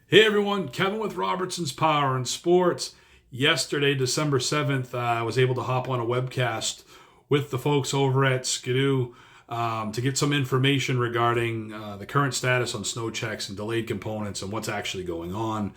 Hey everyone, Kevin with Robertson's Power and Sports. Yesterday, December 7th, I was able to hop on a webcast with the folks over at Skidoo to get some information regarding the current status on Snowchecks and delayed components and what's actually going on.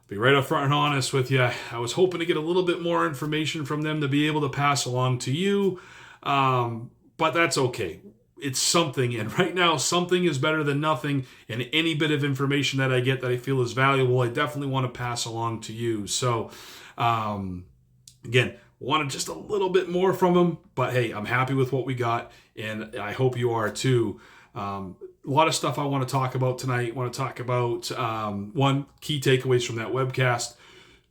Be right up front and honest with you. I was hoping to get a little bit more information from them to be able to pass along to you, but that's okay. It's something, and right now something is better than nothing, and any bit of information that I get that I feel is valuable, I definitely want to pass along to you. So again, wanted just a little bit more from them, but hey, I'm happy with what we got, and I hope you are too. A lot of stuff I want to talk about tonight. I want to talk about one, key takeaways from that webcast.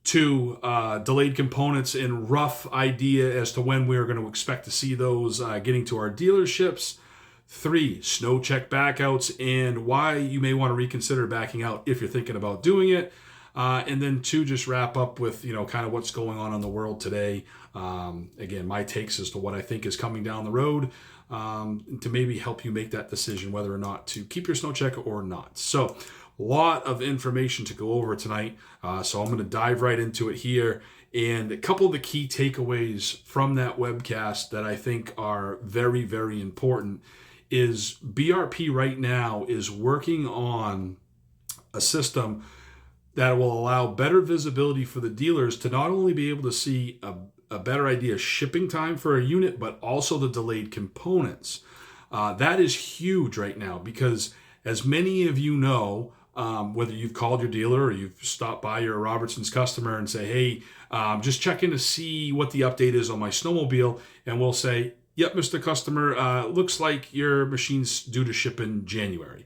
Two, delayed components and rough idea as to when we're going to expect to see those getting to our dealerships. Three, Snowcheck backouts and why you may want to reconsider backing out if you're thinking about doing it. And then two, just wrap up with, kind of what's going on in the world today. Again, my takes as to what I think is coming down the road to maybe help you make that decision whether or not to keep your Snowcheck or not. So a lot of information to go over tonight. So I'm going to dive right into it here. And a couple of the key takeaways from that webcast that I think are very, very important is BRP right now is working on a system that will allow better visibility for the dealers to not only be able to see a better idea of shipping time for a unit, but also the delayed components. That is huge right now because, as many of you know, whether you've called your dealer or you've stopped by your Robertson's customer and say, hey, just checking to see what the update is on my snowmobile, and we'll say, yep, Mr. Customer, looks like your machine's due to ship in January.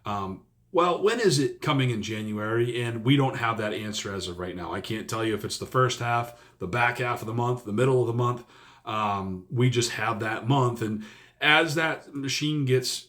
Well, when is it coming in January? And we don't have that answer as of right now. I can't tell you if it's the first half, the back half of the month, the middle of the month. We just have that month. And as that machine gets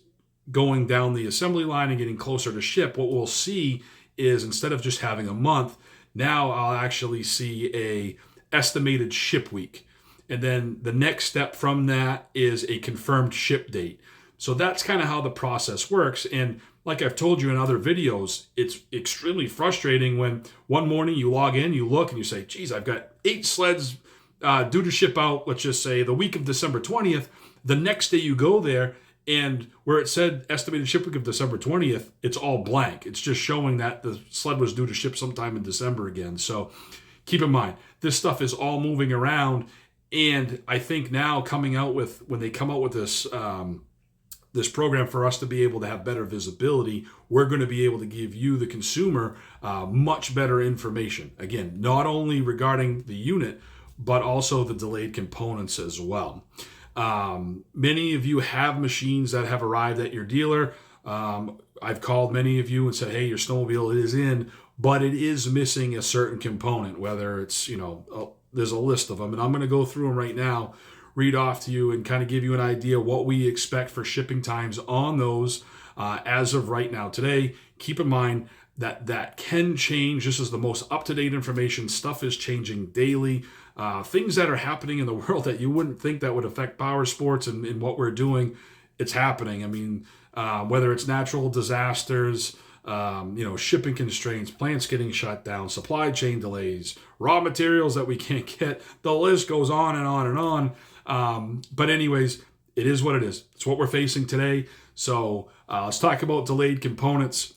going down the assembly line and getting closer to ship, what we'll see is instead of just having a month, now I'll actually see a estimated ship week. And then the next step from that is a confirmed ship date. So that's kind of how the process works. And like I've told you in other videos, it's extremely frustrating when one morning you log in, you look, and you say, geez, I've got 8 sleds due to ship out, let's just say, the week of December 20th. The next day you go there, and where it said estimated ship week of December 20th, it's all blank. It's just showing that the sled was due to ship sometime in December again. So keep in mind, this stuff is all moving around. And I think now when they come out with this this program for us to be able to have better visibility, we're going to be able to give you, the consumer, much better information. Again, not only regarding the unit, but also the delayed components as well. Many of you have machines that have arrived at your dealer. I've called many of you and said, hey, your snowmobile is in, but it is missing a certain component, whether it's, there's a list of them. And I'm going to go through them right now, read off to you, and kind of give you an idea what we expect for shipping times on those as of right now. Today, keep in mind that can change. This is the most up-to-date information. Stuff is changing daily. Things that are happening in the world that you wouldn't think that would affect power sports and what we're doing, it's happening. I mean, whether it's natural disasters, shipping constraints, plants getting shut down, supply chain delays, raw materials that we can't get, the list goes on and on and on. But anyways, it is what it is. It's what we're facing today. So let's talk about delayed components.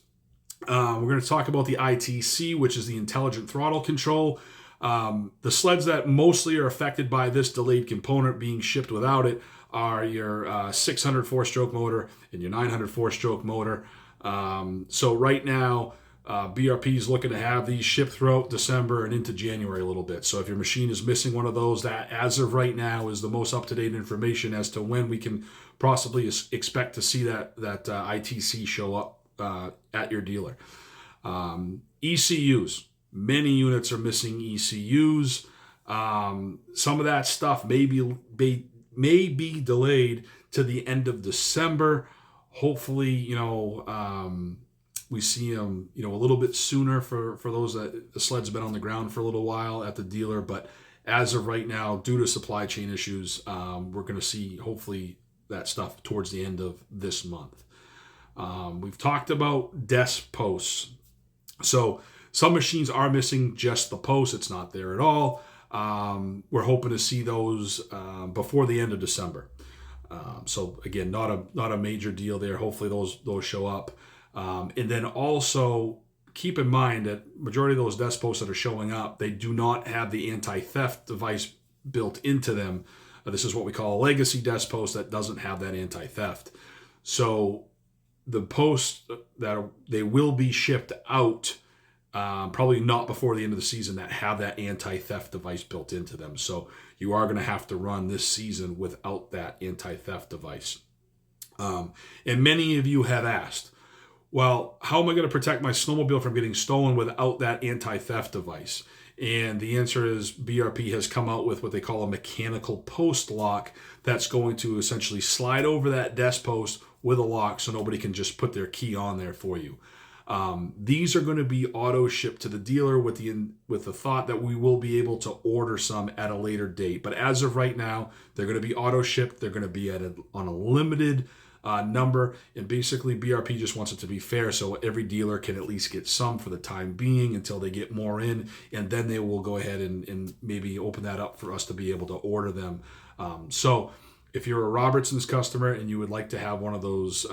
We're going to talk about the ITC, which is the intelligent throttle control. The sleds that mostly are affected by this delayed component being shipped without it are your 600 4-stroke motor and your 900 4-stroke motor. So right now, BRP is looking to have these shipped throughout December and into January a little bit. So if your machine is missing one of those, that as of right now is the most up-to-date information as to when we can possibly expect to see that ITC show up at your dealer. ECUs. Many units are missing ECUs. Some of that stuff may be delayed to the end of December. Hopefully, we see them, a little bit sooner for those that the sled's been on the ground for a little while at the dealer. But as of right now, due to supply chain issues, we're going to see hopefully that stuff towards the end of this month. We've talked about desk posts. So some machines are missing just the post. It's not there at all. We're hoping to see those before the end of December. So again, not a major deal there. Hopefully those show up. And then also keep in mind that majority of those desk posts that are showing up, they do not have the anti-theft device built into them. This is what we call a legacy desk post that doesn't have that anti-theft. So the posts that they will be shipped out, probably not before the end of the season, that have that anti-theft device built into them. So you are going to have to run this season without that anti-theft device. And many of you have asked, well, how am I going to protect my snowmobile from getting stolen without that anti-theft device? And the answer is BRP has come out with what they call a mechanical post lock that's going to essentially slide over that desk post with a lock so nobody can just put their key on there for you. These are going to be auto shipped to the dealer with the thought that we will be able to order some at a later date. But as of right now, they're going to be auto shipped. They're going to be on a limited number, and basically BRP just wants it to be fair so every dealer can at least get some for the time being until they get more in, and then they will go ahead and maybe open that up for us to be able to order them. So if you're a Robertson's customer and you would like to have one of those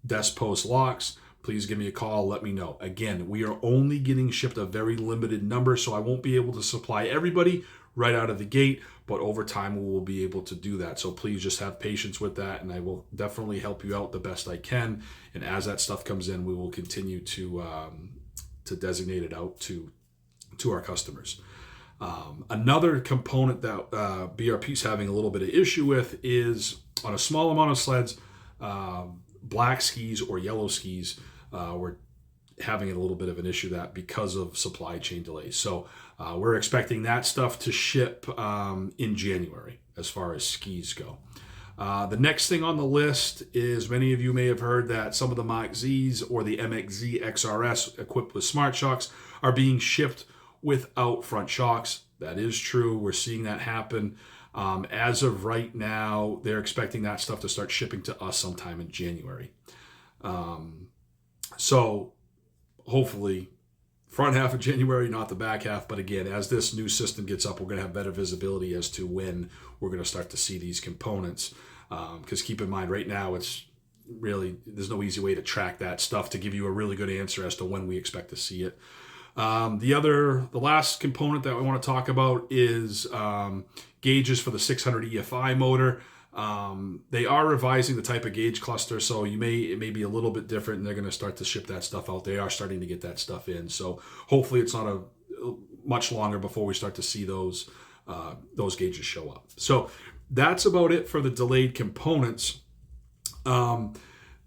desk post locks, please give me a call. Let me know. Again, we are only getting shipped a very limited number, so I won't be able to supply everybody right out of the gate, but over time we will be able to do that. So please just have patience with that, and I will definitely help you out the best I can. And as that stuff comes in, we will continue to designate it out to our customers. Another component that BRP is having a little bit of issue with is on a small amount of sleds, black skis or yellow skis. We're having a little bit of an issue that because of supply chain delays. So we're expecting that stuff to ship in January as far as skis go. The next thing on the list is many of you may have heard that some of the Mach Zs or the MXZ XRS equipped with smart shocks are being shipped without front shocks. That is true. We're seeing that happen. As of right now, they're expecting that stuff to start shipping to us sometime in January. So hopefully front half of January, not the back half. But again, as this new system gets up, we're going to have better visibility as to when we're going to start to see these components. Because keep in mind, right now, it's really, there's no easy way to track that stuff to give you a really good answer as to when we expect to see it. The last component that we want to talk about is gauges for the 600 EFI motor. They are revising the type of gauge cluster, so it may be a little bit different, and they're going to start to ship that stuff out. They are starting to get that stuff in, so hopefully it's not much longer before we start to see those gauges show up. So that's about it for the delayed components.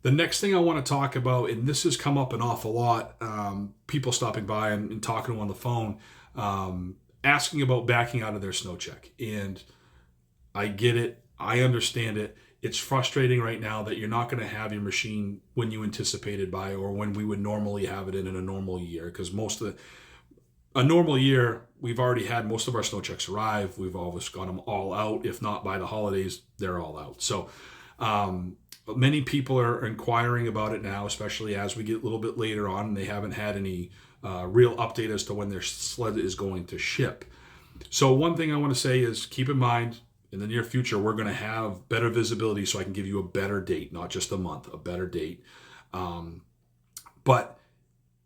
The next thing I want to talk about, and this has come up an awful lot, people stopping by and talking to them on the phone, asking about backing out of their Snowcheck. And I get it. I understand it. It's frustrating right now that you're not going to have your machine when you anticipated by or when we would normally have it in a normal year. Because a normal year, we've already had most of our Snowchecks arrive. We've always got them all out. If not by the holidays, they're all out. So many people are inquiring about it now, especially as we get a little bit later on, and they haven't had any real update as to when their sled is going to ship. So one thing I want to say is keep in mind, in the near future, we're going to have better visibility so I can give you a better date, not just a month, a better date. But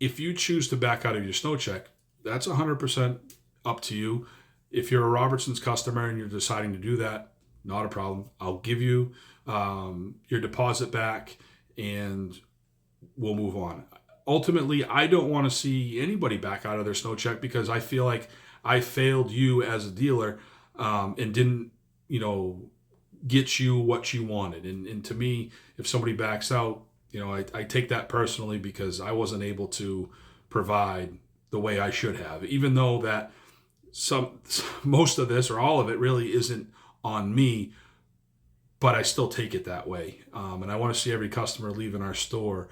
if you choose to back out of your Snowcheck, that's 100% up to you. If you're a Robertson's customer and you're deciding to do that, not a problem. I'll give you your deposit back and we'll move on. Ultimately, I don't want to see anybody back out of their Snowcheck because I feel like I failed you as a dealer and didn't, get you what you wanted. And to me, if somebody backs out, I take that personally because I wasn't able to provide the way I should have, even though that most of this or all of it really isn't on me, but I still take it that way. And I want to see every customer leaving our store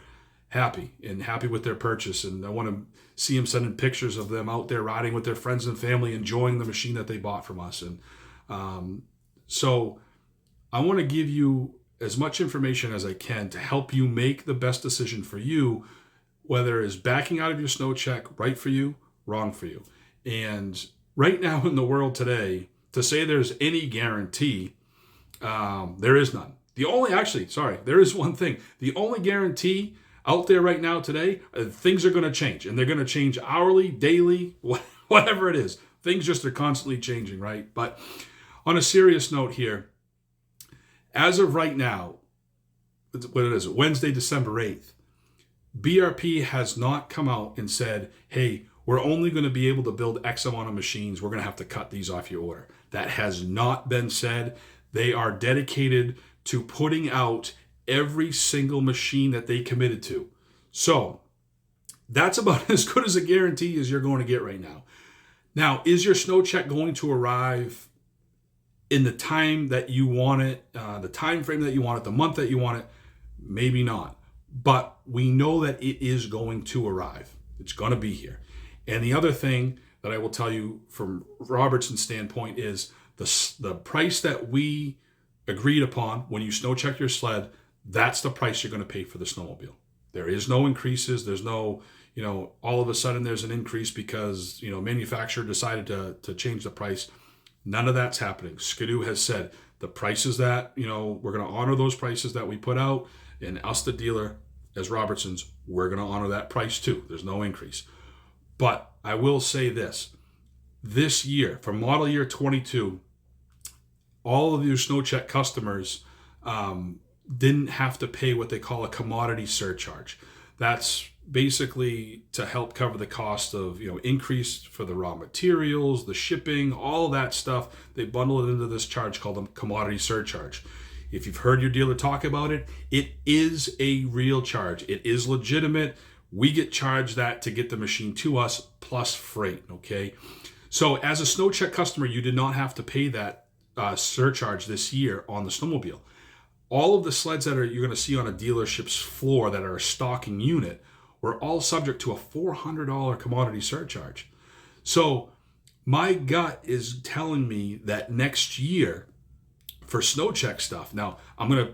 happy with their purchase. And I want to see them sending pictures of them out there riding with their friends and family, enjoying the machine that they bought from us. And so I want to give you as much information as I can to help you make the best decision for you whether it's backing out of your Snowcheck, right for you, wrong for you. And right now in the world today, to say there's any guarantee, there is none. There is one thing. The only guarantee out there right now today, things are going to change, and they're going to change hourly, daily, whatever it is. Things just are constantly changing, right? But on a serious note here, as of right now, what it is, Wednesday, December 8th, BRP has not come out and said, hey, we're only going to be able to build X amount of machines. We're going to have to cut these off your order. That has not been said. They are dedicated to putting out every single machine that they committed to. So that's about as good as a guarantee as you're going to get right now. Now, is your Snowcheck going to arrive in the time that you want it, the time frame that you want it, the month that you want it? Maybe not. But we know that it is going to arrive. It's going to be here. And the other thing that I will tell you from Robertson's standpoint is the price that we agreed upon when you Snowcheck your sled, that's the price you're going to pay for the snowmobile. There is no increases. There's no, all of a sudden there's an increase because, manufacturer decided to change the price. None of that's happening. Skidoo has said the prices that, we're going to honor those prices that we put out, and us, the dealer, as Robertson's, we're going to honor that price too. There's no increase. But I will say this year, for model year 22, all of your Snowcheck customers didn't have to pay what they call a commodity surcharge. That's basically to help cover the cost of, increase for the raw materials, the shipping, all of that stuff. They bundle it into this charge called a commodity surcharge. If you've heard your dealer talk about it, it is a real charge. It is legitimate. We get charged that to get the machine to us plus freight, okay? So as a Snowcheck customer, you did not have to pay that surcharge this year on the snowmobile. All of the sleds that you're going to see on a dealership's floor that are a stocking unit were all subject to a $400 commodity surcharge. So my gut is telling me that next year for Snowcheck stuff, now I'm going to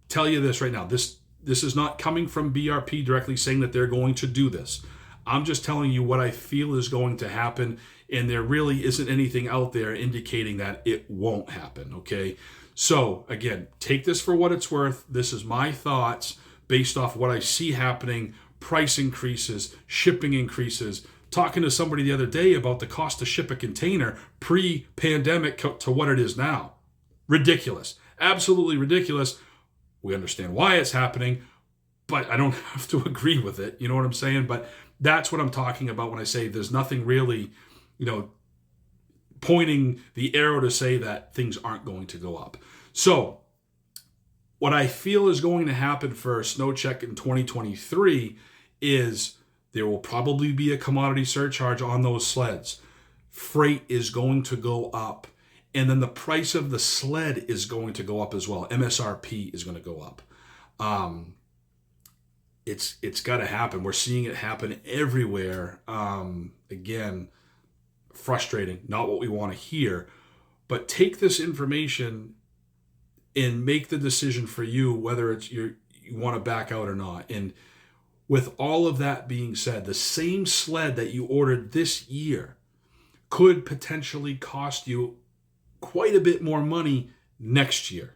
tell you this right now, this is not coming from BRP directly saying that they're going to do this. I'm just telling you what I feel is going to happen, and there really isn't anything out there indicating that it won't happen, okay? So, again, take this for what it's worth. This is my thoughts based off what I see happening, price increases, shipping increases. Talking to somebody the other day about the cost to ship a container pre-pandemic to what it is now. Ridiculous. Absolutely ridiculous. We understand why it's happening, but I don't have to agree with it. You know what I'm saying? But that's what I'm talking about when I say there's nothing really, pointing the arrow to say that things aren't going to go up. So what I feel is going to happen for Snowcheck in 2023 is there will probably be a commodity surcharge on those sleds. Freight is going to go up. And then the price of the sled is going to go up as well. MSRP is going to go up. It's got to happen. We're seeing it happen everywhere. Again, frustrating, not what we want to hear. But take this information and make the decision for you whether it's you want to back out or not. And with all of that being said, the same sled that you ordered this year could potentially cost you quite a bit more money next year.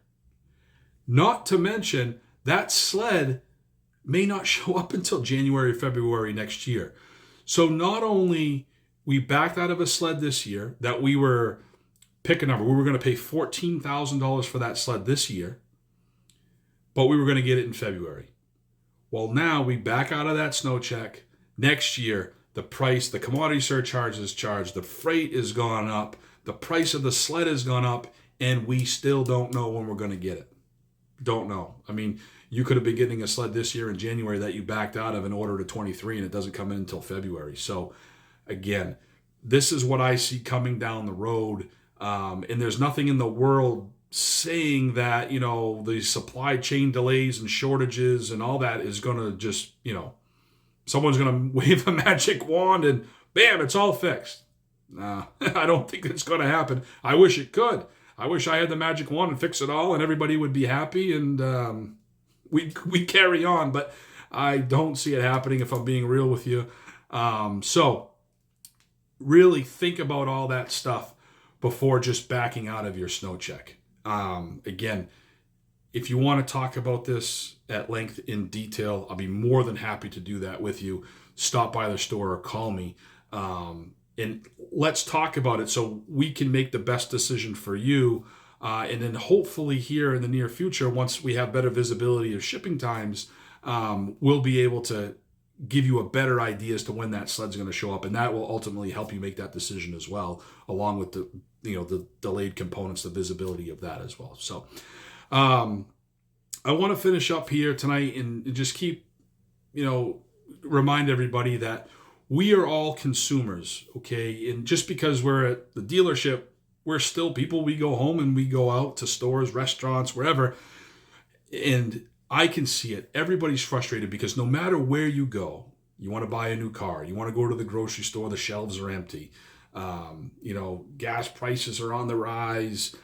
Not to mention that sled may not show up until January, February next year. So not only we backed out of a sled this year that we were, pick a number, we were going to pay $14,000 for that sled this year, but we were going to get it in February. Well, now we back out of that Snowcheck. Next year, the price, the commodity surcharge is charged, the freight is gone up, the price of the sled has gone up, and we still don't know when we're going to get it. Don't know. I mean, you could have been getting a sled this year in January that you backed out of and ordered a 23, and it doesn't come in until February. So, again, this is what I see coming down the road, and there's nothing in the world saying that, the supply chain delays and shortages and all that is going to just, someone's going to wave a magic wand and bam, it's all fixed. Nah, I don't think it's going to happen. I wish it could. I wish I had the magic wand and fix it all and everybody would be happy and we'd carry on. But I don't see it happening if I'm being real with you. So really think about all that stuff before just backing out of your snow check. Again, if you want to talk about this at length in detail, I'll be more than happy to do that with you. Stop by the store or call me. And let's talk about it so we can make the best decision for you. And then hopefully here in the near future, once we have better visibility of shipping times, we'll be able to give you a better idea as to when that sled's going to show up. And that will ultimately help you make that decision as well, along with the delayed components, the visibility of that as well. So I want to finish up here tonight and just keep, remind everybody that we are all consumers, okay? And just because we're at the dealership, we're still people. We go home and we go out to stores, restaurants, wherever. And I can see it. Everybody's frustrated because no matter where you go, you want to buy a new car, you want to go to the grocery store, the shelves are empty. Gas prices are on the rise.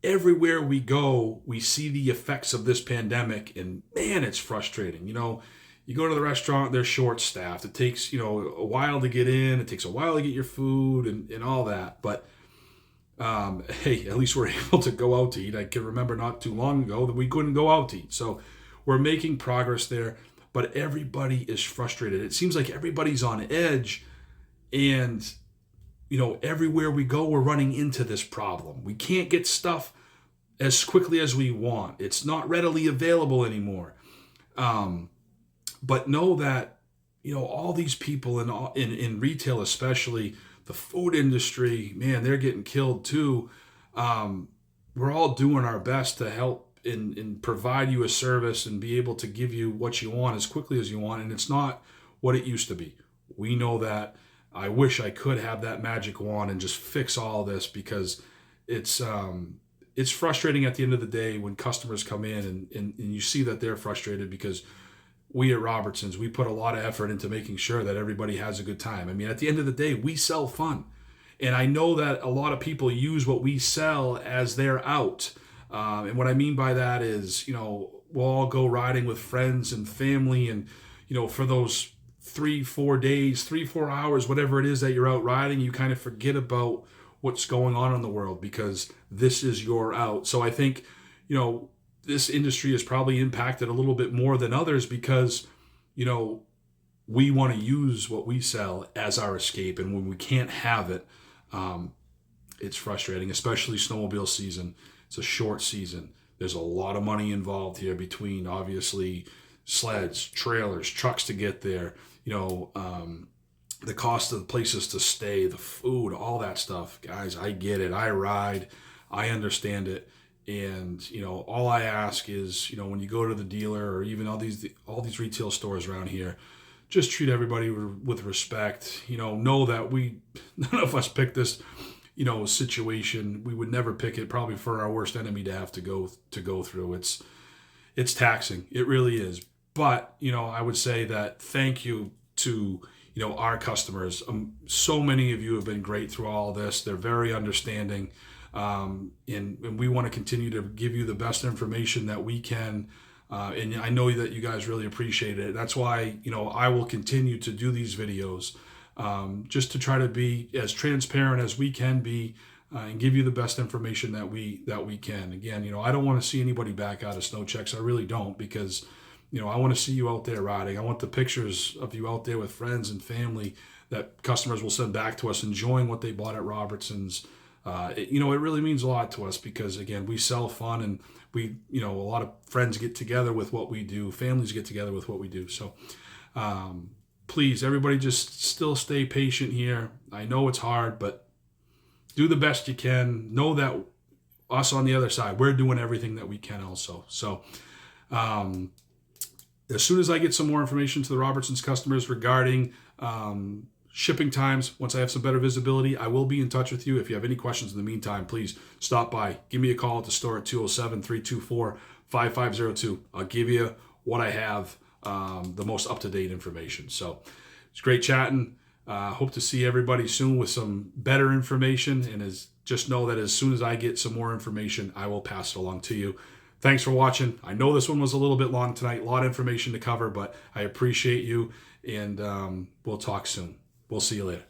Everywhere we go, we see the effects of this pandemic, and man, it's frustrating. You go to the restaurant, they're short-staffed. It takes, a while to get in. It takes a while to get your food and all that. But, hey, at least we're able to go out to eat. I can remember not too long ago that we couldn't go out to eat. So we're making progress there. But everybody is frustrated. It seems like everybody's on edge. And, everywhere we go, we're running into this problem. We can't get stuff as quickly as we want. It's not readily available anymore. But know that, all these people in retail, especially the food industry, man, they're getting killed too. We're all doing our best to help and provide you a service and be able to give you what you want as quickly as you want. And it's not what it used to be. We know that. I wish I could have that magic wand and just fix all this, because it's frustrating at the end of the day when customers come in and you see that they're frustrated, because we at Robertson's, we put a lot of effort into making sure that everybody has a good time. I mean, at the end of the day, we sell fun. And I know that a lot of people use what we sell as their out. And what I mean by that is, we'll all go riding with friends and family. And, for those 3-4 days, 3-4 hours, whatever it is that you're out riding, you kind of forget about what's going on in the world, because this is your out. So I think, this industry is probably impacted a little bit more than others because, we want to use what we sell as our escape. And when we can't have it, it's frustrating, especially snowmobile season. It's a short season. There's a lot of money involved here between, obviously, sleds, trailers, trucks to get there, the cost of the places to stay, the food, all that stuff. Guys, I get it. I ride. I understand it. And, all I ask is, when you go to the dealer or even all these retail stores around here, just treat everybody with respect. Know that none of us picked this, situation. We would never pick it, probably for our worst enemy to have to go through. It's taxing. It really is. But, I would say that thank you to, our customers. So many of you have been great through all this. They're very understanding. And we want to continue to give you the best information that we can. And I know that you guys really appreciate it. That's why, I will continue to do these videos, just to try to be as transparent as we can be, and give you the best information that we can. Again, I don't want to see anybody back out of Snowchecks. I really don't, because, I want to see you out there riding. I want the pictures of you out there with friends and family that customers will send back to us, enjoying what they bought at Robertson's. It really means a lot to us, because, again, we sell fun, and we, a lot of friends get together with what we do. Families get together with what we do. So, please, everybody, just still stay patient here. I know it's hard, but do the best you can. Know that us on the other side, we're doing everything that we can also. So, as soon as I get some more information to the Robertson's customers regarding shipping times, once I have some better visibility, I will be in touch with you. If you have any questions in the meantime, please stop by. Give me a call at the store at 207-324-5502. I'll give you what I have, the most up-to-date information. So it's great chatting. Hope to see everybody soon with some better information. And just know that as soon as I get some more information, I will pass it along to you. Thanks for watching. I know this one was a little bit long tonight, a lot of information to cover, but I appreciate you, and we'll talk soon. We'll see you later.